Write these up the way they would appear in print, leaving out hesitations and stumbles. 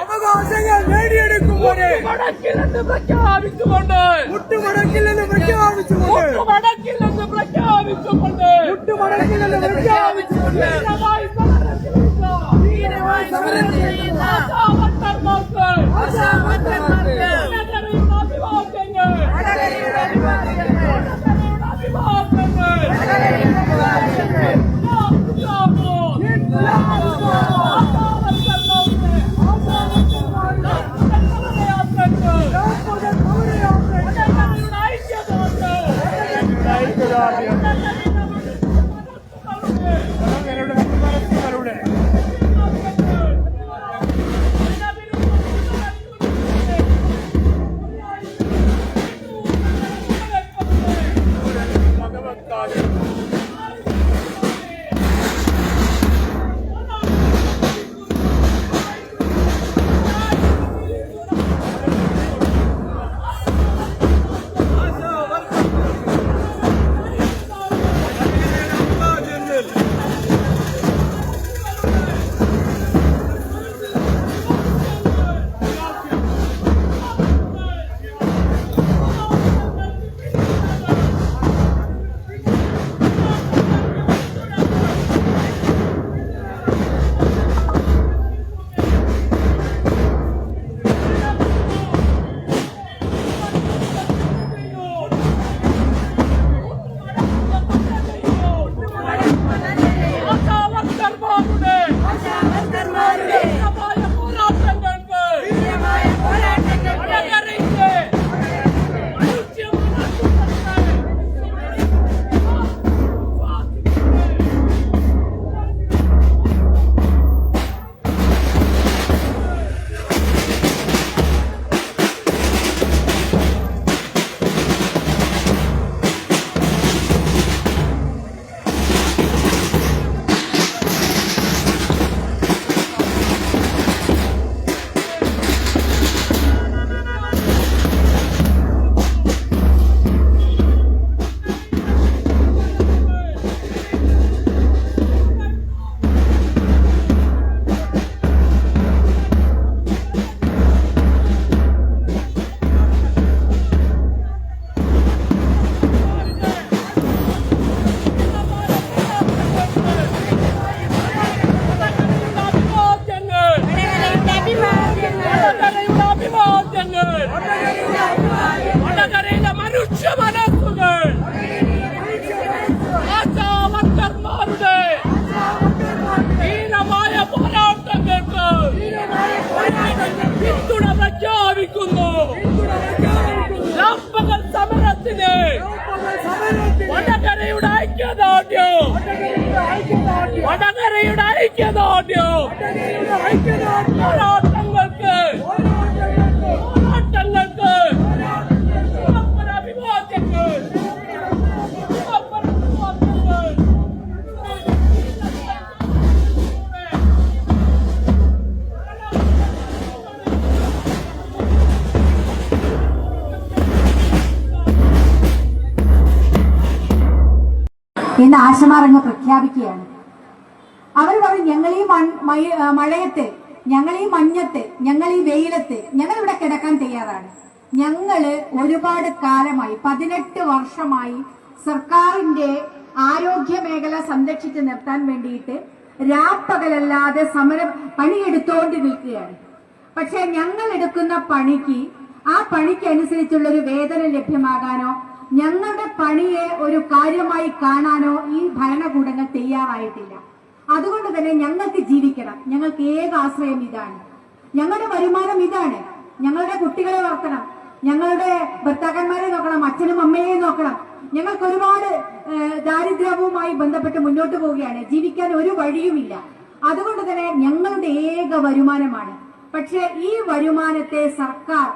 അവകാശങ്ങൾ നേടിയെടുക്കും വരെ മുട്ടുമടക്കില്ലെന്ന് പ്രഖ്യാപിച്ചുകൊണ്ട് വടകരയുടെ ഐക്യദാർഢ്യം പോരാട്ടങ്ങൾക്ക് ഇന്ന് ആശമാരങ്ങ് പ്രഖ്യാപിക്കുകയാണ്. അവർ പറയും ഞങ്ങൾ ഈ മഴയത്ത്, ഞങ്ങൾ ഈ മഞ്ഞത്ത്, ഞങ്ങൾ ഈ വെയിലത്ത് ഞങ്ങൾ ഇവിടെ കിടക്കാൻ തയ്യാറാണ്. ഞങ്ങള് ഒരുപാട് കാലമായി 18 വർഷമായി സർക്കാരിന്റെ ആരോഗ്യ മേഖല സംരക്ഷിച്ച് നിർത്താൻ വേണ്ടിയിട്ട് രാപ്പകലല്ലാതെ പണിയെടുത്തോണ്ട് നിൽക്കുകയാണ്. പക്ഷെ ഞങ്ങൾ എടുക്കുന്ന പണിക്ക് ആ പണിക്ക് അനുസരിച്ചുള്ളൊരു വേതനം ലഭ്യമാകാനോ ഞങ്ങളുടെ പണിയെ ഒരു കാര്യമായി കാണാനോ ഈ ഭരണകൂടങ്ങൾ തയ്യാറായിട്ടില്ല. അതുകൊണ്ട് തന്നെ ഞങ്ങൾക്ക് ജീവിക്കണം. ഞങ്ങൾക്ക് ഏക ആശ്രയം ഇതാണ്. ഞങ്ങളുടെ വരുമാനം ഇതാണ്. ഞങ്ങളുടെ കുട്ടികളെ വളർത്തണം, ഞങ്ങളുടെ ഭർത്താക്കന്മാരെ നോക്കണം, അച്ഛനും അമ്മയെയും നോക്കണം. ഞങ്ങൾക്ക് ഒരുപാട് ദാരിദ്ര്യവുമായി ബന്ധപ്പെട്ട് മുന്നോട്ട് പോവുകയാണ്. ജീവിക്കാൻ ഒരു വഴിയുമില്ല. അതുകൊണ്ട് തന്നെ ഞങ്ങളുടെ ഏക വരുമാനമാണ്. പക്ഷെ ഈ വരുമാനത്തെ സർക്കാർ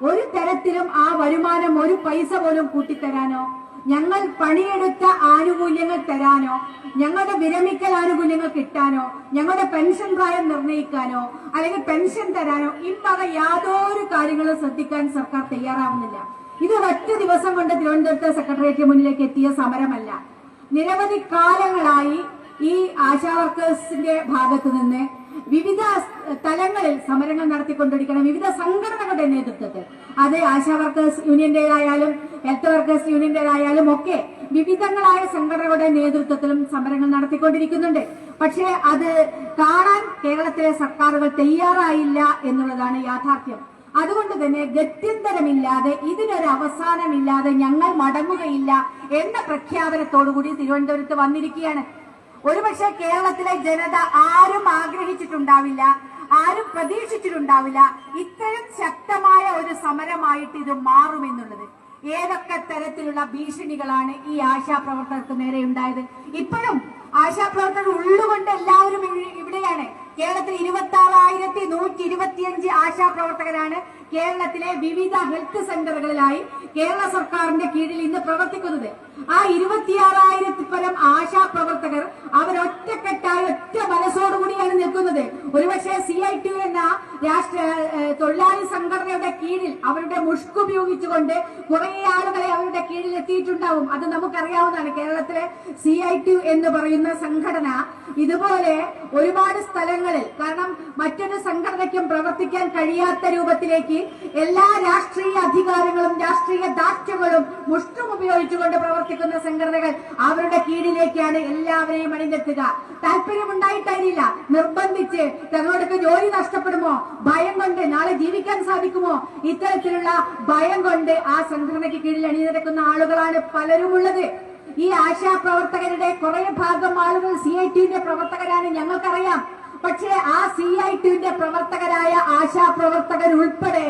ഒരു തരത്തിലും ആ വരുമാനം ഒരു പൈസ പോലും കൂട്ടിത്തരാനോ, ഞങ്ങൾ പണിയെടുത്ത ആനുകൂല്യങ്ങൾ തരാനോ, ഞങ്ങളുടെ വിരമിക്കൽ ആനുകൂല്യങ്ങൾ കിട്ടാനോ, ഞങ്ങളുടെ പെൻഷൻ പ്രായം നിർണ്ണയിക്കാനോ അല്ലെങ്കിൽ പെൻഷൻ തരാനോ ഇവക യാതൊരു കാര്യങ്ങളും ശ്രദ്ധിക്കാൻ സർക്കാർ തയ്യാറാവുന്നില്ല. ഇത് ഒറ്റ ദിവസം കൊണ്ട് തിരുവനന്തപുരത്തെ സെക്രട്ടേറിയറ്റ് മുന്നിലേക്ക് എത്തിയ സമരമല്ല. നിരവധി കാലങ്ങളായി ഈ ആശാ വർക്കേഴ്സിന്റെ ഭാഗത്ത് നിന്ന് വിവിധ തലങ്ങളിൽ സമരങ്ങൾ നടത്തിക്കൊണ്ടിരിക്കണം. വിവിധ സംഘടനകളുടെ നേതൃത്വത്തിൽ, അത് ആശാ വർക്കേഴ്സ് യൂണിയന്റേതായാലും ഹെൽത്ത് വർക്കേഴ്സ് യൂണിയന്റേതായാലും ഒക്കെ വിവിധങ്ങളായ സംഘടനകളുടെ നേതൃത്വത്തിലും സമരങ്ങൾ നടത്തിക്കൊണ്ടിരിക്കുന്നുണ്ട്. പക്ഷേ അത് കാണാൻ കേരളത്തിലെ സർക്കാരുകൾ തയ്യാറായില്ല എന്നുള്ളതാണ് യാഥാർത്ഥ്യം. അതുകൊണ്ട് തന്നെ ഗത്യന്തരമില്ലാതെ, ഇതിനൊരു അവസാനമില്ലാതെ ഞങ്ങൾ മടങ്ങുകയില്ല എന്ന പ്രഖ്യാപനത്തോടുകൂടി തിരുവനന്തപുരത്ത് വന്നിരിക്കുകയാണ്. ഒരുപക്ഷെ കേരളത്തിലെ ജനത ആരും ആഗ്രഹിച്ചിട്ടുണ്ടാവില്ല, ആരും പ്രതീക്ഷിച്ചിട്ടുണ്ടാവില്ല ഇത്തരം ശക്തമായ ഒരു സമരമായിട്ട് ഇത് മാറുമെന്നുള്ളത്. ഏതൊക്കെ തരത്തിലുള്ള ഭീഷണികളാണ് ഈ ആശാപ്രവർത്തകർക്ക് നേരെ ഉണ്ടായത്. ഇപ്പോഴും ആശാപ്രവർത്തകർ ഉള്ളുകൊണ്ട് എല്ലാവരും ഇവിടെയാണ്. കേരളത്തിൽ 26,125 ആശാപ്രവർത്തകരാണ് കേരളത്തിലെ വിവിധ ഹെൽത്ത് സെന്ററുകളിലായി കേരള സർക്കാരിന്റെ കീഴിൽ ഇന്ന് പ്രവർത്തിക്കുന്നത്. ആ 26,000 പരം ആശാപ്രവർത്തകർ അവരൊറ്റക്കെട്ടായി ഒറ്റ മനസ്സോടുകൂടിയാണ് നിൽക്കുന്നത്. ഒരുപക്ഷെ CITU എന്ന തൊഴിലാളി സംഘടനയുടെ കീഴിൽ അവരുടെ മുഷ്കുപയോഗിച്ചുകൊണ്ട് കുറെ ആളുകളെ അവരുടെ കീഴിൽ എത്തിയിട്ടുണ്ടാവും. അത് നമുക്കറിയാവുന്നതാണ്. കേരളത്തിലെ CITU എന്ന് പറയുന്ന സംഘടന ഇതുപോലെ ഒരുപാട് സ്ഥലങ്ങളിൽ, കാരണം മറ്റൊരു സംഘടനയ്ക്കും പ്രവർത്തിക്കാൻ കഴിയാത്ത രൂപത്തിലേക്ക് എല്ലാ രാഷ്ട്രീയ അധികാരങ്ങളും രാഷ്ട്രീയ ദാഷ്ട്യങ്ങളും മുഷ്ടും ഉപയോഗിച്ചുകൊണ്ട് പ്രവർത്തിക്കുന്ന സംഘടനകൾ അവരുടെ കീഴിലേക്കാണ് എല്ലാവരെയും അണിനിർത്തുക. താല്പര്യമുണ്ടായിട്ടായിരില്ല, നിർബന്ധിച്ച് തങ്ങളോടൊക്കെ ജോലി നഷ്ടപ്പെടുമോ, ഭയം കൊണ്ട് നാളെ ജീവിക്കാൻ സാധിക്കുമോ, ഇത്തരത്തിലുള്ള ഭയം കൊണ്ട് ആ സംഘടനയ്ക്ക് കീഴിൽ അണിനിരക്കുന്ന ആളുകളാണ് പലരും ഉള്ളത്. ഈ ആശാപ്രവർത്തകരുടെ കുറെ ഭാഗം ആളുകൾ CITUവിന്റെ പ്രവർത്തകരാണ്, ഞങ്ങൾക്കറിയാം. പക്ഷേ ആ CITUവിന്റെ പ്രവർത്തകരായ ആശാപ്രവർത്തകർ ഉൾപ്പെടെ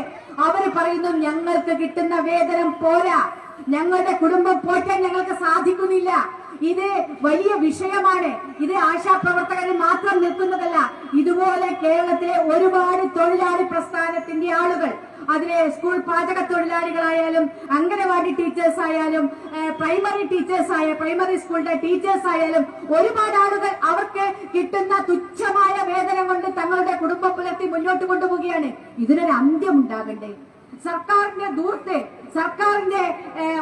അവര് പറയുന്നു, ഞങ്ങൾക്ക് കിട്ടുന്ന വേതനം പോരാ, ഞങ്ങളുടെ കുടുംബം പോറ്റാൻ ഞങ്ങൾക്ക് സാധിക്കുന്നില്ല. ഇത് വലിയ വിഷയമാണ്. ഇത് ആശാപ്രവർത്തകർ മാത്രം നിൽക്കുന്നതല്ല. ഇതുപോലെ കേരളത്തിലെ ഒരുപാട് തൊഴിലാളി പ്രസ്ഥാനത്തിന്റെ ആളുകൾ, അതിലെ സ്കൂൾ പാചക തൊഴിലാളികളായാലും അംഗനവാടി ടീച്ചേഴ്സ് ആയാലും പ്രൈമറി സ്കൂളിലെ ടീച്ചേഴ്സ് ആയാലും ഒരുപാട് ആളുകൾ അവർക്ക് കിട്ടുന്ന തുച്ഛമായ വേതനം കൊണ്ട് തങ്ങളുടെ കുടുംബം പുലർത്തി മുന്നോട്ട് കൊണ്ടുപോവുകയാണ്. ഇതിനൊരു അന്ത്യം ഉണ്ടാകണ്ടേ? സർക്കാരിന്റെ ദൂർത്ത്, സർക്കാരിന്റെ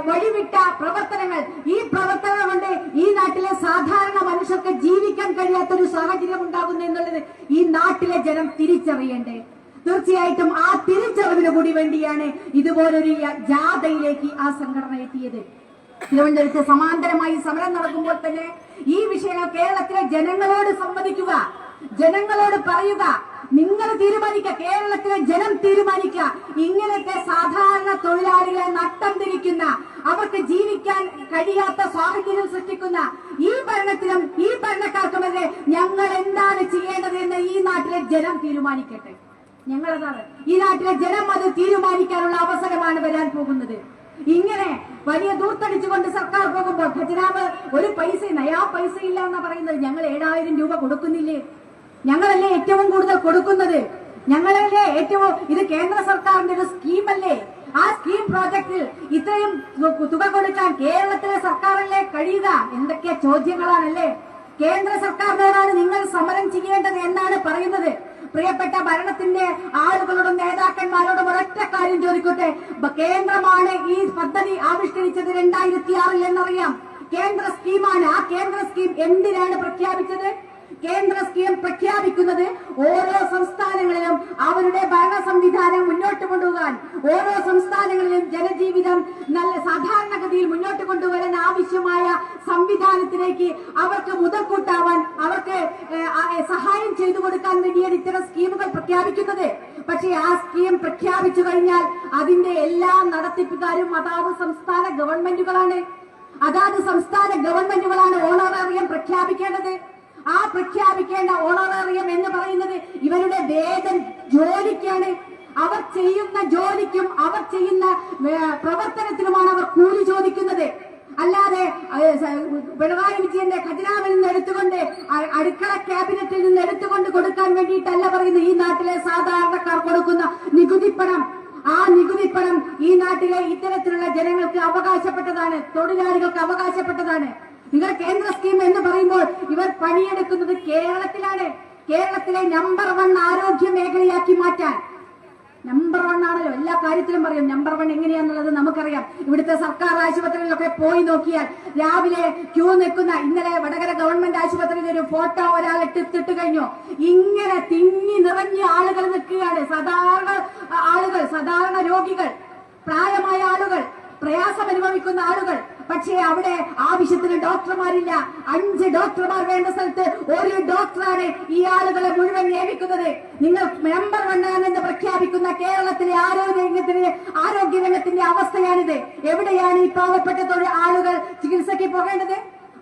വഴിവിട്ട പ്രവർത്തനങ്ങൾ, ഈ പ്രവർത്തനങ്ങൾ കൊണ്ട് ഈ നാട്ടിലെ സാധാരണ മനുഷ്യർക്ക് ജീവിക്കാൻ കഴിയാത്തൊരു സാഹചര്യം ഉണ്ടാകുന്നു എന്നുള്ളത് ഈ നാട്ടിലെ ജനം തിരിച്ചറിയണ്ടേ? തീർച്ചയായിട്ടും ആ തിരിച്ചറിവിന് കൂടി വേണ്ടിയാണ് ഇതുപോലൊരു ജാഥയിലേക്ക് ആ സംഘടന എത്തിയത്. തിരുവനന്തപുരത്ത് സമാന്തരമായി സമരം നടക്കുമ്പോൾ തന്നെ ഈ വിഷയങ്ങൾ കേരളത്തിലെ ജനങ്ങളോട് സംവദിക്കുക, ജനങ്ങളോട് പറയുക, നിങ്ങൾ തീരുമാനിക്കുക, കേരളത്തിലെ ജനം തീരുമാനിക്കുക. ഇങ്ങനത്തെ സാധാരണ തൊഴിലാളികളെ നട്ടം തിരിക്കുന്ന, അവർക്ക് ജീവിക്കാൻ കഴിയാത്ത സാഹചര്യം സൃഷ്ടിക്കുന്ന ഈ ഭരണത്തിനും ഈ ഭരണക്കാർക്കുമെതിരെ ഞങ്ങൾ എന്താണ് ചെയ്യേണ്ടത് എന്ന് ഈ നാട്ടിലെ ജനം തീരുമാനിക്കട്ടെ. ഞങ്ങളതാണ് ഈ നാട്ടിലെ ജനം അത് തീരുമാനിക്കാനുള്ള അവസരമാണ് വരാൻ പോകുന്നത്. ഇങ്ങനെ വലിയ ദൂർത്തടിച്ചുകൊണ്ട് സർക്കാർ പോകുമ്പോൾ ഖജനാവ് ഒരു പൈസ, നയാ പൈസ ഇല്ല എന്നാ പറയുന്നത്. ഞങ്ങൾ 7,000 രൂപ കൊടുക്കുന്നില്ലേ? ഞങ്ങളല്ലേ ഏറ്റവും കൂടുതൽ കൊടുക്കുന്നത്? ഞങ്ങളല്ലേ ഏറ്റവും, ഇത് കേന്ദ്ര സർക്കാരിന്റെ ഒരു സ്കീമല്ലേ? ആ സ്കീം പ്രോജക്റ്റിൽ ഇത്രയും തുക കൊടുക്കാൻ കേരളത്തിലെ സർക്കാരല്ലേ കഴിയുക? എന്തൊക്കെ ചോദ്യങ്ങളാണല്ലേ? കേന്ദ്ര സർക്കാരിനോടാണ് നിങ്ങൾ സമരം ചെയ്യേണ്ടത് എന്നാണ് പറയുന്നത്. പ്രിയപ്പെട്ട ഭരണത്തിന്റെ ആളുകളോടും നേതാക്കന്മാരോടും ഒരൊറ്റ കാര്യം ചോദിക്കട്ടെ, കേന്ദ്രമാണ് ഈ പദ്ധതി ആവിഷ്കരിച്ചത് 2006 എന്നറിയാം. കേന്ദ്ര സ്കീമാണ്. ആ കേന്ദ്ര സ്കീം എന്തിനാണ് പ്രഖ്യാപിച്ചത്? കേന്ദ്ര സ്കീം പ്രഖ്യാപിക്കുന്നത് ഓരോ സംസ്ഥാനങ്ങളിലും അവരുടെ ഭരണ സംവിധാനം മുന്നോട്ട് കൊണ്ടുപോകാൻ, ഓരോ സംസ്ഥാനങ്ങളിലും ജനജീവിതം നല്ല സാധാരണഗതിയിൽ മുന്നോട്ട് കൊണ്ടുവരാൻ ആവശ്യമായ സംവിധാനത്തിലേക്ക് അവർക്ക് മുതൽക്കൂട്ടാവാൻ, അവർക്ക് സഹായം ചെയ്തു കൊടുക്കാൻ വേണ്ടിയാണ് ഇത്തരം സ്കീമുകൾ പ്രഖ്യാപിക്കുന്നത്. പക്ഷേ ആ സ്കീം പ്രഖ്യാപിച്ചു കഴിഞ്ഞാൽ അതിന്റെ എല്ലാ നടത്തിപ്പുകാരും അതാത് സംസ്ഥാന ഗവൺമെന്റുകളാണ്. അതാത് സംസ്ഥാന ഗവൺമെന്റുകളാണ് ഓണറേറിയം പ്രഖ്യാപിക്കേണ്ടത്. ആ പ്രഖ്യാപിക്കേണ്ട ഓണറേറിയം എന്ന് പറയുന്നത് ഇവരുടെ വേതൻ ജോലിക്കാണ്. അവർ ചെയ്യുന്ന ജോലിക്കും അവർ ചെയ്യുന്ന പ്രവർത്തനത്തിനുമാണ് അവർ കൂലി ചോദിക്കുന്നത്. അല്ലാതെ പിണറായി വിജയന്റെ ഖജനാവിൽ നിന്ന് എടുത്തുകൊണ്ട്, അടുക്കള ക്യാബിനറ്റിൽ നിന്ന് എടുത്തുകൊണ്ട് കൊടുക്കാൻ വേണ്ടിയിട്ടല്ല പറയുന്നത്. ഈ നാട്ടിലെ സാധാരണക്കാർ കൊടുക്കുന്ന നികുതിപ്പണം, ആ നികുതിപ്പണം ഈ നാട്ടിലെ ഇത്തരത്തിലുള്ള ജനങ്ങൾക്ക് അവകാശപ്പെട്ടതാണ്, തൊഴിലാളികൾക്ക് അവകാശപ്പെട്ടതാണ്. നിങ്ങൾ കേന്ദ്ര സ്കീം എന്ന് പറയുമ്പോൾ ഇവർ പണിയെടുക്കുന്നത് കേരളത്തിലാണ്. കേരളത്തിലെ നമ്പർ 1 ആരോഗ്യ മേഖലയാക്കി മാറ്റാൻ, നമ്പർ 1 ആണല്ലോ, എല്ലാ കാര്യത്തിലും പറയും നമ്പർ 1 എങ്ങനെയാന്നുള്ളത് നമുക്കറിയാം. ഇവിടുത്തെ സർക്കാർ ആശുപത്രികളിലൊക്കെ പോയി നോക്കിയാൽ രാവിലെ ക്യൂ നിൽക്കുന്ന, ഇന്നലെ വടകര ഗവൺമെന്റ് ആശുപത്രിയിൽ ഒരു ഫോട്ടോ ഒരാൾ ഇട്ടിട്ട് കഴിഞ്ഞു. ഇങ്ങനെ തിങ്ങി നിറഞ്ഞ ആളുകൾ നിൽക്കുകയാണ്. സാധാരണ രോഗികൾ, പ്രായമായ ആളുകൾ, പ്രയാസം അനുഭവിക്കുന്ന ആളുകൾ. പക്ഷേ അവിടെ ആവശ്യത്തിന് ഡോക്ടർമാരില്ല. 5 ഡോക്ടർമാർ വേണ്ട സ്ഥലത്ത് 1 ഡോക്ടറാണ് ഈ ആളുകളെ മുഴുവൻ നിയമിക്കുന്നത്. നിങ്ങൾ നമ്പർ 1 ആണെന്ന് പ്രഖ്യാപിക്കുന്ന കേരളത്തിലെ ആരോഗ്യരംഗത്തിന്റെ അവസ്ഥയാണിത്. എവിടെയാണ് ഈ പാവപ്പെട്ട ആളുകൾ ചികിത്സയ്ക്ക് പോകേണ്ടത്?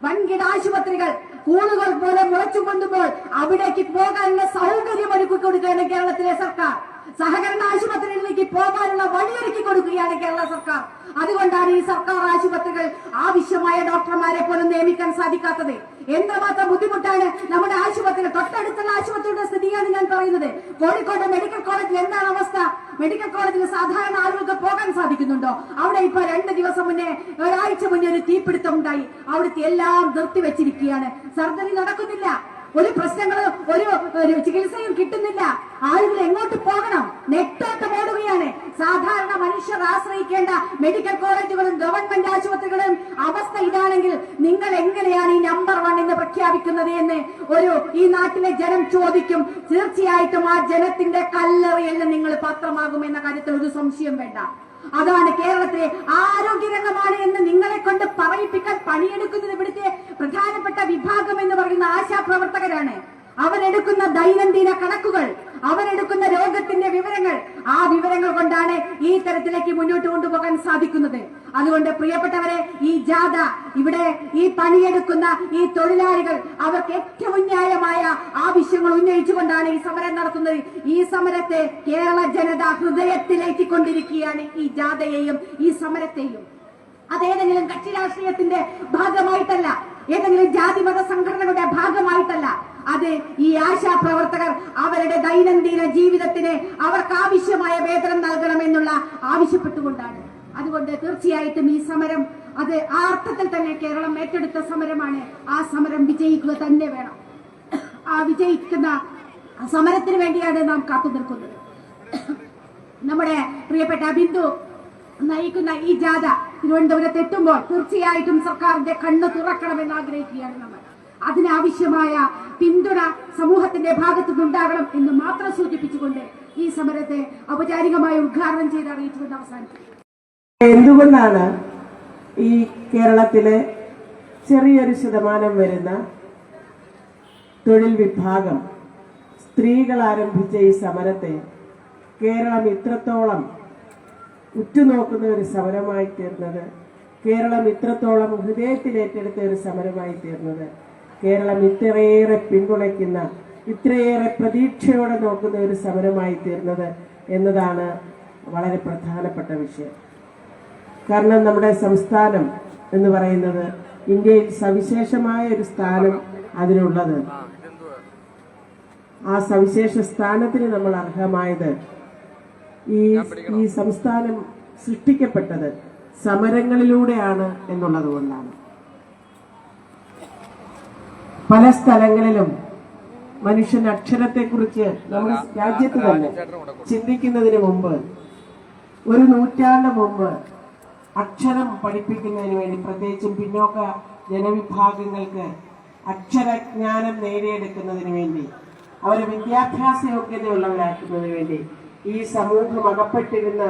വൻകിട ആശുപത്രികൾ, സ്കൂളുകൾ പോലെ മുളച്ചു കൊണ്ടുമ്പോൾ അവിടേക്ക് പോകാനുള്ള സൗകര്യം ഒരുക്കി കൊടുക്കുകയാണ് കേരളത്തിലെ സർക്കാർ. സഹകരണ ആശുപത്രികളിലേക്ക് പോകാനുള്ള വഴിയൊരുക്കി കൊടുക്കുകയാണ് കേരള സർക്കാർ. അതുകൊണ്ടാണ് ഈ സർക്കാർ ആശുപത്രികൾ ആവശ്യമായ ഡോക്ടർമാരെ പോലും നിയമിക്കാൻ സാധിക്കാത്തത്. എന്തുമാത്രം ബുദ്ധിമുട്ടാണ് നമ്മുടെ ആശുപത്രികൾ. തൊട്ടടുത്തുള്ള ആശുപത്രിയുടെ സ്ഥിതിയാണ് ഞാൻ പറയുന്നത്. കോഴിക്കോട് മെഡിക്കൽ കോളേജിൽ എന്താണ് അവസ്ഥ? മെഡിക്കൽ കോളേജിൽ സാധാരണ ആളുകൾക്ക് പോകാൻ സാധിക്കുന്നുണ്ടോ? അവിടെ ഇപ്പൊ 2 ദിവസം മുന്നേ, ഒരാഴ്ച മുന്നേ ഒരു തീപിടുത്തം ഉണ്ടായി. അവിടുത്തെ എല്ലാം നിർത്തിവെച്ചിരിക്കുകയാണ്. സർജറി നടക്കുന്നില്ല. ഒരു പ്രശ്നങ്ങളും ഒരു ചികിത്സയും കിട്ടുന്നില്ല. ആളുകൾ എങ്ങോട്ട് പോകണം? നെട്ടോട്ടം ഓടുകയാണ്. സാധാരണ മനുഷ്യർ ആശ്രയിക്കേണ്ട മെഡിക്കൽ കോളേജുകളും ഗവൺമെന്റ് ആശുപത്രികളും അവസ്ഥ ഇതാണെങ്കിൽ നിങ്ങൾ എങ്ങനെയാണ് ഈ നമ്പർ 1 എന്ന് പ്രഖ്യാപിക്കുന്നത് എന്ന് ഈ നാട്ടിലെ ജനം ചോദിക്കും. തീർച്ചയായിട്ടും ആ ജനത്തിന്റെ കല്ലറയിൽ നിങ്ങൾ പാത്രമാകുമെന്ന കാര്യത്തിൽ ഒരു സംശയം വേണ്ട. അതാണ് കേരളത്തിലെ ആരോഗ്യരംഗമാണ് എന്ന് നിങ്ങളെ കൊണ്ട് പറയിപ്പിക്കാൻ പണിയെടുക്കുന്നത് ഇവിടുത്തെ പ്രധാനപ്പെട്ട വിഭാഗം എന്ന് പറയുന്ന ആശാപ്രവർത്തകരാണ്. അവരെടുക്കുന്ന ദൈനംദിന കണക്കുകൾ, അവരെടുക്കുന്ന രോഗത്തിന്റെ വിവരങ്ങൾ, ആ വിവരങ്ങൾ കൊണ്ടാണ് ഈ തരത്തിലേക്ക് മുന്നോട്ട് കൊണ്ടുപോകാൻ സാധിക്കുന്നത്. അതുകൊണ്ട് പ്രിയപ്പെട്ടവരെ, ഈ ജാഥ, ഇവിടെ ഈ പണിയെടുക്കുന്ന ഈ തൊഴിലാളികൾ, അവർക്ക് ഏറ്റവും ന്യായമായ ആവശ്യങ്ങൾ ഉന്നയിച്ചുകൊണ്ടാണ് ഈ സമരം നടത്തുന്നത്. ഈ സമരത്തെ കേരള ജനത ഹൃദയത്തിലേറ്റിക്കൊണ്ടിരിക്കുകയാണ്, ഈ ജാഥയെയും ഈ സമരത്തെയും. അതേതെങ്കിലും കക്ഷി രാഷ്ട്രീയത്തിന്റെ ഭാഗമായിട്ടല്ല, ഏതെങ്കിലും ജാതിമത സംഘടനകളുടെ ഭാഗമായിട്ടല്ല. അത് ഈ ആശാപ്രവർത്തകർ അവരുടെ ദൈനംദിന ജീവിതത്തിന് അവർക്ക് ആവശ്യമായ വേതനം നൽകണമെന്നുള്ള ആവശ്യപ്പെട്ടുകൊണ്ടാണ്. അതുകൊണ്ട് തീർച്ചയായിട്ടും ഈ സമരം, അത് ആ അർത്ഥത്തിൽ തന്നെ കേരളം ഏറ്റെടുത്ത സമരമാണ്. ആ സമരം വിജയിക്കുക തന്നെ വേണം. ആ വിജയിക്കുന്ന സമരത്തിന് വേണ്ടിയാണ് നാം കാത്തു നിൽക്കുന്നത്. നമ്മുടെ പ്രിയപ്പെട്ട ബിന്ദു നയിക്കുന്ന ഈ ജാഥ തിരുവനന്തപുരത്ത് എത്തുമ്പോൾ തീർച്ചയായിട്ടും സർക്കാരിന്റെ കണ്ണ് തുറക്കണമെന്ന് ആഗ്രഹിക്കുകയാണ് നമ്മൾ. അതിനാവശ്യമായ പിന്തുണ സമൂഹത്തിന്റെ ഭാഗത്തുനിന്നുണ്ടാകണം എന്ന് മാത്രം സൂചിപ്പിച്ചുകൊണ്ട് ഈ സമരത്തെ ഔപചാരികമായി ഉദ്ഘാടനം ചെയ്ത് അറിയിച്ചുകൊണ്ട് അവസാനിക്കും. എന്തുകൊണ്ടാണ് ഈ കേരളത്തിലെ ചെറിയൊരു ശതമാനം വരുന്ന തൊഴിൽ വിഭാഗം സ്ത്രീകൾ ആരംഭിച്ച ഈ സമരത്തെ കേരളം ഇത്രത്തോളം ഉറ്റുനോക്കുന്ന ഒരു സമരമായി തീർന്നത്, കേരളം ഇത്രത്തോളം ഹൃദയത്തിൽ ഏറ്റെടുത്ത ഒരു സമരമായി തീർന്നത്, കേരളം ഇത്രയേറെ പിന്തുണയ്ക്കുന്ന, ഇത്രയേറെ പ്രതീക്ഷയോടെ നോക്കുന്ന ഒരു സമരമായി തീർന്നത് എന്നതാണ് വളരെ പ്രധാനപ്പെട്ട വിഷയം. കാരണം നമ്മുടെ സംസ്ഥാനം എന്ന് പറയുന്നത് ഇന്ത്യയിൽ സവിശേഷമായ ഒരു സ്ഥാനം അതിനുള്ളത്. ആ സവിശേഷ സ്ഥാനത്തിന് നമ്മൾ അർഹമായത് ഈ സംസ്ഥാനം സൃഷ്ടിക്കപ്പെട്ടത് സമരങ്ങളിലൂടെയാണ് എന്നുള്ളത് കൊണ്ടാണ്. പല സ്ഥലങ്ങളിലും മനുഷ്യൻ അക്ഷരത്തെക്കുറിച്ച് നമ്മുടെ രാജ്യത്ത് തന്നെ ചിന്തിക്കുന്നതിന് മുമ്പ്, ഒരു നൂറ്റാണ്ട് മുമ്പ് അക്ഷരം പഠിപ്പിക്കുന്നതിന് വേണ്ടി, പ്രത്യേകിച്ചും പിന്നോക്ക ജനവിഭാഗങ്ങൾക്ക് അക്ഷരജ്ഞാനം നേടിയെടുക്കുന്നതിന് വേണ്ടി, അവരെ വിദ്യാഭ്യാസ യോഗ്യതയുള്ളവരാക്കുന്നതിന് വേണ്ടി ഈ സമൂഹം അകപ്പെട്ടിരുന്ന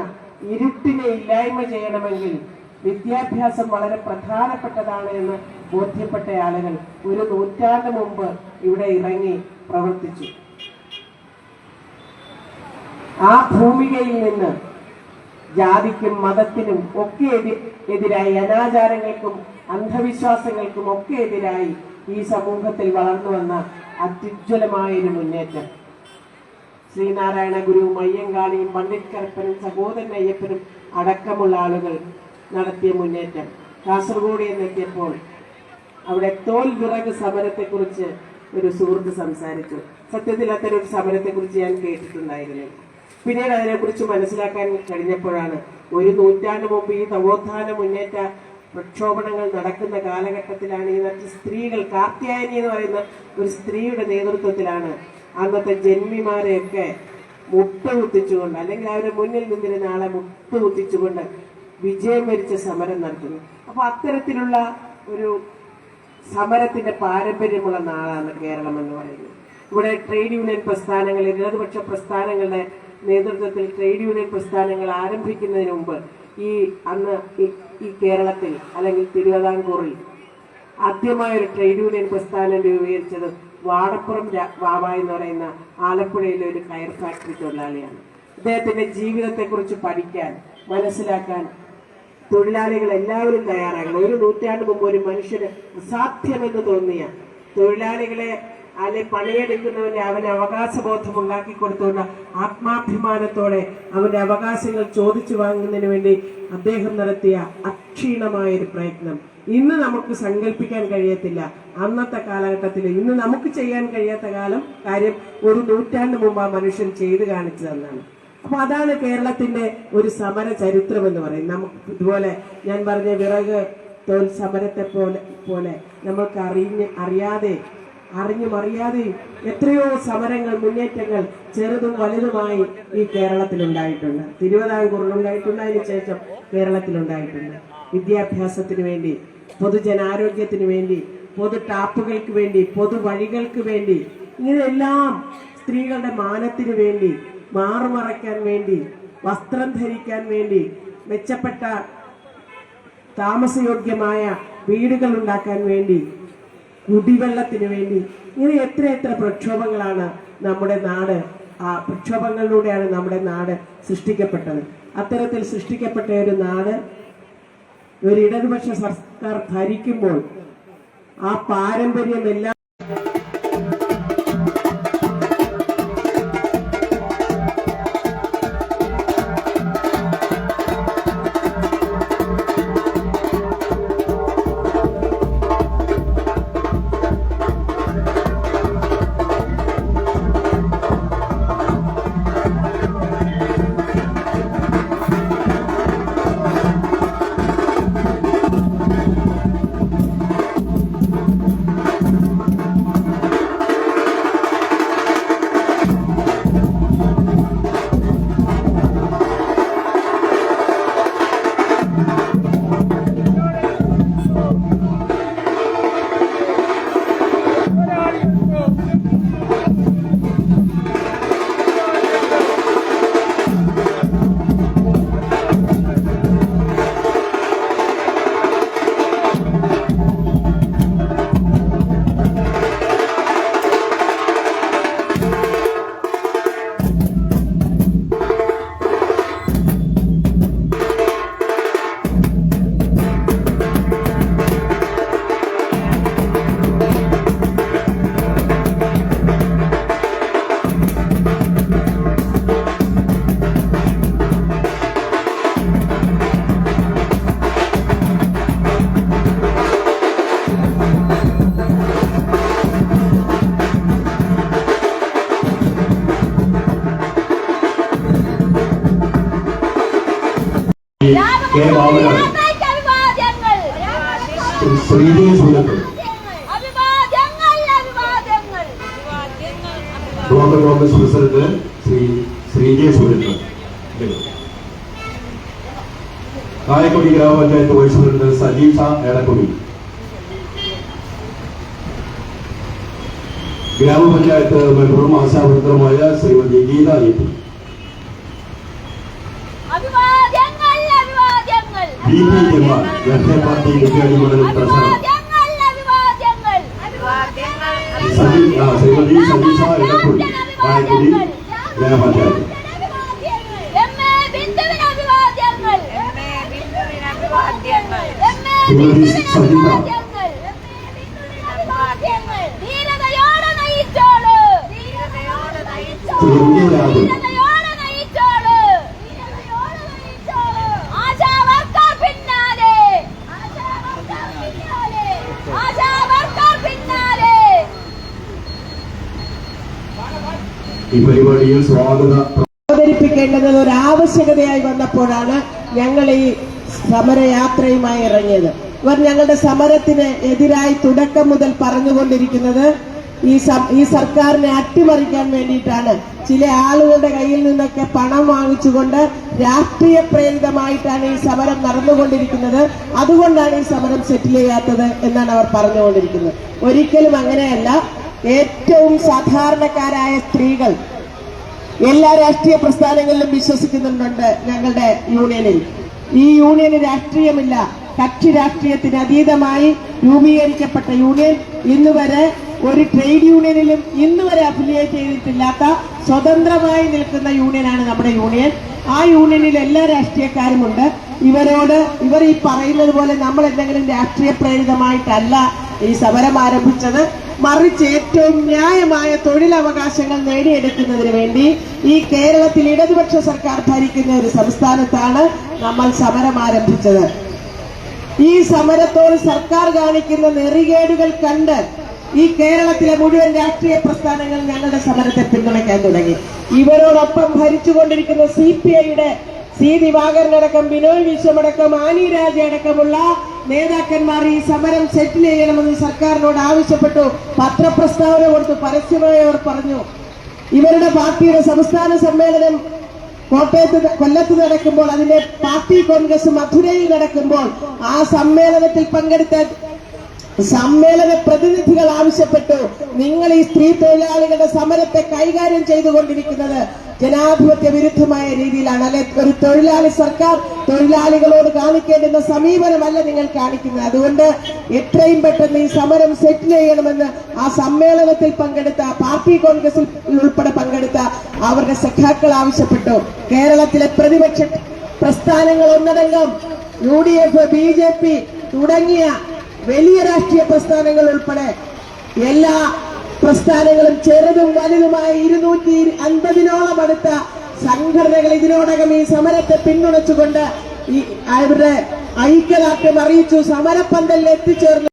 ഇരുട്ടിനെ ഇല്ലായ്മ ചെയ്യണമെങ്കിൽ വിദ്യാഭ്യാസം വളരെ പ്രധാനപ്പെട്ടതാണ് എന്ന് ബോധ്യപ്പെട്ട ആളുകൾ ഒരു നൂറ്റാണ്ട് മുമ്പ് ഇവിടെ ഇറങ്ങി പ്രവർത്തിച്ചു. ആ ഭൂമികയിൽ നിന്ന് ജാതിക്കും മതത്തിനും ഒക്കെ എതിരായി, അനാചാരങ്ങൾക്കും അന്ധവിശ്വാസങ്ങൾക്കും ഒക്കെ എതിരായി ഈ സമൂഹത്തിൽ വളർന്നു വന്ന അത്യുജ്വലമായൊരു മുന്നേറ്റം. ശ്രീനാരായണ ഗുരുവും അയ്യങ്കാളിയും പണ്ഡിറ്റ് കരപ്പനും സഹോദരൻ അയ്യപ്പനും അടക്കമുള്ള ആളുകൾ നടത്തിയ മുന്നേറ്റം. കാസർഗോഡ് എന്നെത്തിയപ്പോൾ അവിടെ തോൽ വിറക് സമരത്തെക്കുറിച്ച് ഒരു സുഹൃത്ത് സംസാരിച്ചു. സത്യത്തിൽ അത്തരം ഒരു സമരത്തെക്കുറിച്ച് ഞാൻ കേട്ടിട്ടുണ്ടായിരുന്നു. പിന്നീട് അതിനെക്കുറിച്ച് മനസ്സിലാക്കാൻ കഴിഞ്ഞപ്പോഴാണ് ഒരു നൂറ്റാണ്ട് മുമ്പ് ഈ നവോത്ഥാന മുന്നേറ്റ പ്രക്ഷോഭണങ്ങൾ നടക്കുന്ന കാലഘട്ടത്തിലാണ് ഈ മറ്റ് സ്ത്രീകൾ, കാർത്യായനി എന്ന് പറയുന്ന ഒരു സ്ത്രീയുടെ നേതൃത്വത്തിലാണ് അന്നത്തെ ജന്മിമാരെയൊക്കെ മുട്ടുകുത്തിച്ചുകൊണ്ട് അല്ലെങ്കിൽ അവരെ മുന്നിൽ നിന്നിരുന്ന ആളെ മുട്ടുകുത്തിച്ചുകൊണ്ട് വിജയം വരിച്ച സമരം നടത്തുന്നു. അപ്പൊ അത്തരത്തിലുള്ള ഒരു സമരത്തിന്റെ പാരമ്പര്യമുള്ള നാടാണ് കേരളം എന്ന് പറയുന്നത്. ഇവിടെ ട്രേഡ് യൂണിയൻ പ്രസ്ഥാനങ്ങൾ, ഇടതുപക്ഷ പ്രസ്ഥാനങ്ങളുടെ നേതൃത്വത്തിൽ ട്രേഡ് യൂണിയൻ പ്രസ്ഥാനങ്ങൾ ആരംഭിക്കുന്നതിന് മുമ്പ് അന്ന് ഈ കേരളത്തിൽ അല്ലെങ്കിൽ തിരുവിതാംകൂറിൽ ആദ്യമായൊരു ട്രേഡ് യൂണിയൻ പ്രസ്ഥാനം രൂപീകരിച്ചത് വാടപ്പുറം വാവ എന്ന് പറയുന്ന ആലപ്പുഴയിലെ ഒരു കയർ ഫാക്ടറി തൊഴിലാളിയാണ്. അദ്ദേഹത്തിന്റെ ജീവിതത്തെക്കുറിച്ച് പഠിക്കാൻ, മനസ്സിലാക്കാൻ തൊഴിലാളികൾ എല്ലാവരും തയ്യാറാകണം. ഒരു നൂറ്റാണ്ട് മുമ്പ് ഒരു മനുഷ്യന് അസാധ്യമെന്ന് തോന്നിയ തൊഴിലാളികളെ അല്ലെങ്കിൽ പണിയെടുക്കുന്നവന് അവന് അവകാശബോധം ഉണ്ടാക്കി കൊടുത്തുകൊണ്ട് ആത്മാഭിമാനത്തോടെ അവന്റെ അവകാശങ്ങൾ ചോദിച്ചു വാങ്ങുന്നതിന് വേണ്ടി അദ്ദേഹം നടത്തിയ അക്ഷീണമായൊരു പ്രയത്നം ഇന്ന് നമുക്ക് സങ്കല്പിക്കാൻ കഴിയത്തില്ല. അന്നത്തെ കാലഘട്ടത്തിൽ ഇന്ന് നമുക്ക് ചെയ്യാൻ കഴിയാത്ത കാര്യം ഒരു നൂറ്റാണ്ട് മുമ്പ് ആ മനുഷ്യൻ ചെയ്തു കാണിച്ചു തന്നാണ്. അപ്പൊ അതാണ് കേരളത്തിന്റെ ഒരു സമര ചരിത്രം എന്ന് പറയും. നമുക്ക് ഇതുപോലെ ഞാൻ പറഞ്ഞ വിറക് തോൽ സമരത്തെ പോലെ നമ്മൾക്ക് അറിഞ്ഞും അറിയാതെയും എത്രയോ സമരങ്ങൾ, മുന്നേറ്റങ്ങൾ ചെറുതും വലുതുമായി ഈ കേരളത്തിലുണ്ടായിട്ടുണ്ട്. തിരുവിതാംകൂറിലുണ്ടായിട്ടുണ്ട്, അതിന് ശേഷം കേരളത്തിലുണ്ടായിട്ടുണ്ട്. വിദ്യാഭ്യാസത്തിന് വേണ്ടി, പൊതുജനാരോഗ്യത്തിന് വേണ്ടി, പൊതു ടാപ്പുകൾക്ക് വേണ്ടി, പൊതുവഴികൾക്ക് വേണ്ടി, ഇങ്ങനെയെല്ലാം സ്ത്രീകളുടെ മാനത്തിന് വേണ്ടി, മാറുമറയ്ക്കാൻ വേണ്ടി, വസ്ത്രം ധരിക്കാൻ വേണ്ടി, മെച്ചപ്പെട്ട താമസയോഗ്യമായ വീടുകൾ ഉണ്ടാക്കാൻ വേണ്ടി, കുടിവെള്ളത്തിന് വേണ്ടി, ഇങ്ങനെ എത്ര പ്രക്ഷോഭങ്ങളാണ് നമ്മുടെ നാട്, ആ പ്രക്ഷോഭങ്ങളിലൂടെയാണ് നമ്മുടെ നാട് സൃഷ്ടിക്കപ്പെട്ടത്. അത്തരത്തിൽ സൃഷ്ടിക്കപ്പെട്ട ഒരു നാട് ഒരു ഇടതുപക്ഷ സർക്കാർ ഭരിക്കുമ്പോൾ ആ പാരമ്പര്യമെല്ലാം ബ്ലോക്ക് കോൺഗ്രസ് പ്രസിഡന്റ് ശ്രീജയ സുരേന്ദ്രൻ, കായക്കൊടി ഗ്രാമപഞ്ചായത്ത് വൈസ് പ്രസിഡന്റ് സജീഷ എടക്കൊടി, ഗ്രാമപഞ്ചായത്ത് മെമ്പറും ആശാവർക്കറുമായ ശ്രീമതി ഗീത ഇപ്പു, ജനതാ പാർട്ടി കുറ്റ്യാടി മണ്ഡലം പ്രസിഡന്റ് ശ്രീമതി സജീഷ എടക്കൊടി, കായക്കൊടി ഗ്രാമപഞ്ചായത്ത്. ശ്രീമതി സജിത രാഹുൽ, ഈ പരിപാടിയിൽ അവതരിപ്പിക്കേണ്ടത് ഒരു ആവശ്യകതയായി വന്നപ്പോഴാണ് ഞങ്ങൾ ഈ സമരയാത്രയുമായി ഇറങ്ങിയത്. ഇവർ ഞങ്ങളുടെ സമരത്തിന് എതിരായി തുടക്കം മുതൽ പറഞ്ഞുകൊണ്ടിരിക്കുന്നത് ഈ സർക്കാരിനെ അട്ടിമറിക്കാൻ വേണ്ടിയിട്ടാണ് ചില ആളുകളുടെ കയ്യിൽ നിന്നൊക്കെ പണം വാങ്ങിച്ചുകൊണ്ട് രാഷ്ട്രീയ പ്രേരിതമായിട്ടാണ് ഈ സമരം നടന്നുകൊണ്ടിരിക്കുന്നത്. അതുകൊണ്ടാണ് ഈ സമരം സെറ്റിൽ ചെയ്യാത്തത് എന്നാണ് അവർ പറഞ്ഞുകൊണ്ടിരിക്കുന്നത്. ഒരിക്കലും അങ്ങനെയല്ല. ഏറ്റവും സാധാരണക്കാരായ സ്ത്രീകൾ എല്ലാ രാഷ്ട്രീയ പ്രസ്ഥാനങ്ങളിലും വിശ്വസിക്കുന്നുണ്ട്. ഞങ്ങളുടെ യൂണിയനിൽ ഈ യൂണിയന് രാഷ്ട്രീയമില്ല. കക്ഷി രാഷ്ട്രീയത്തിന് അതീതമായി രൂപീകരിക്കപ്പെട്ട യൂണിയൻ ഇന്നുവരെ ഒരു ട്രേഡ് യൂണിയനിലും ഇന്നുവരെ അഫിലിയേറ്റ് ചെയ്തിട്ടില്ലാത്ത സ്വതന്ത്രമായി നിൽക്കുന്ന യൂണിയനാണ് നമ്മുടെ യൂണിയൻ. ആ യൂണിയനിൽ എല്ലാ രാഷ്ട്രീയക്കാരുമുണ്ട്. ഇവർ ഈ പറയുന്നത് പോലെ നമ്മൾ എന്തെങ്കിലും രാഷ്ട്രീയ പ്രേരിതമായിട്ടല്ല ഈ സമരം ആരംഭിച്ചത്. മറിച്ച് ഏറ്റവും ന്യായമായ തൊഴിലവകാശങ്ങൾ നേടിയെടുക്കുന്നതിന് വേണ്ടി ഈ കേരളത്തിൽ ഇടതുപക്ഷ സർക്കാർ ഭരിക്കുന്ന ഒരു സംസ്ഥാനത്താണ് നമ്മൾ സമരം ആരംഭിച്ചത്. ഈ സമരത്തോട് സർക്കാർ കാണിക്കുന്ന നെറികേടുകൾ കണ്ട് ഈ കേരളത്തിലെ മുഴുവൻ രാഷ്ട്രീയ പ്രസ്ഥാനങ്ങൾ ഞങ്ങളുടെ സമരത്തെ പിന്തുണയ്ക്കാൻ തുടങ്ങി. ഇവരോടൊപ്പം ഭരിച്ചുകൊണ്ടിരിക്കുന്ന CPIയുടെ സി ദിവാകരനടക്കം ബിനോയ് വിശ്വമടക്കം ആനി രാജ അടക്കമുള്ള നേതാക്കന്മാർ ഈ സമരം സെറ്റിൽ ചെയ്യണമെന്ന് സർക്കാരിനോട് ആവശ്യപ്പെട്ടു. പത്രപ്രസ്താവന കൊടുത്തു. പരസ്യമായി അവർ പറഞ്ഞു. ഇവരുടെ പാർട്ടിയുടെ സംസ്ഥാന സമ്മേളനം കൊല്ലത്ത് നടക്കുമ്പോൾ, അതിന്റെ പാർട്ടി കോൺഗ്രസ് മധുരയിൽ നടക്കുമ്പോൾ ആ സമ്മേളനത്തിൽ പങ്കെടുത്ത സമ്മേളന പ്രതിനിധികൾ ആവശ്യപ്പെട്ടു, നിങ്ങൾ ഈ സ്ത്രീ തൊഴിലാളികളുടെ സമരത്തെ കൈകാര്യം ചെയ്തുകൊണ്ടിരിക്കുന്നത് ജനാധിപത്യ വിരുദ്ധമായ രീതിയിലാണ്. അല്ലെ, ഒരു തൊഴിലാളി സർക്കാർ തൊഴിലാളികളോട് കാണിക്കേണ്ടുന്ന സമീപനമല്ല നിങ്ങൾ കാണിക്കുന്നത്. അതുകൊണ്ട് എത്രയും പെട്ടെന്ന് ഈ സമരം സെറ്റിൽ ചെയ്യണമെന്ന് ആ സമ്മേളനത്തിൽ പങ്കെടുത്ത, പാർട്ടി കോൺഗ്രസിൽ ഉൾപ്പെടെ പങ്കെടുത്ത അവരുടെ സഖാക്കൾ ആവശ്യപ്പെട്ടു. കേരളത്തിലെ പ്രതിപക്ഷ പ്രസ്ഥാനങ്ങൾ ഒന്നടങ്കം UDF, BJP തുടങ്ങിയ വലിയ രാഷ്ട്രീയ പ്രസ്ഥാനങ്ങൾ ഉൾപ്പെടെ എല്ലാ പ്രസ്ഥാനങ്ങളും ചെറുതും വലുതുമായ 250-ഓളം അടുത്ത സംഘടനകൾ ഇതിനോടകം ഈ സമരത്തെ പിന്തുണച്ചുകൊണ്ട് അവരുടെ ഐക്യദാർഢ്യം അറിയിച്ചു. സമരപ്പന്തലിൽ എത്തിച്ചേർന്നു.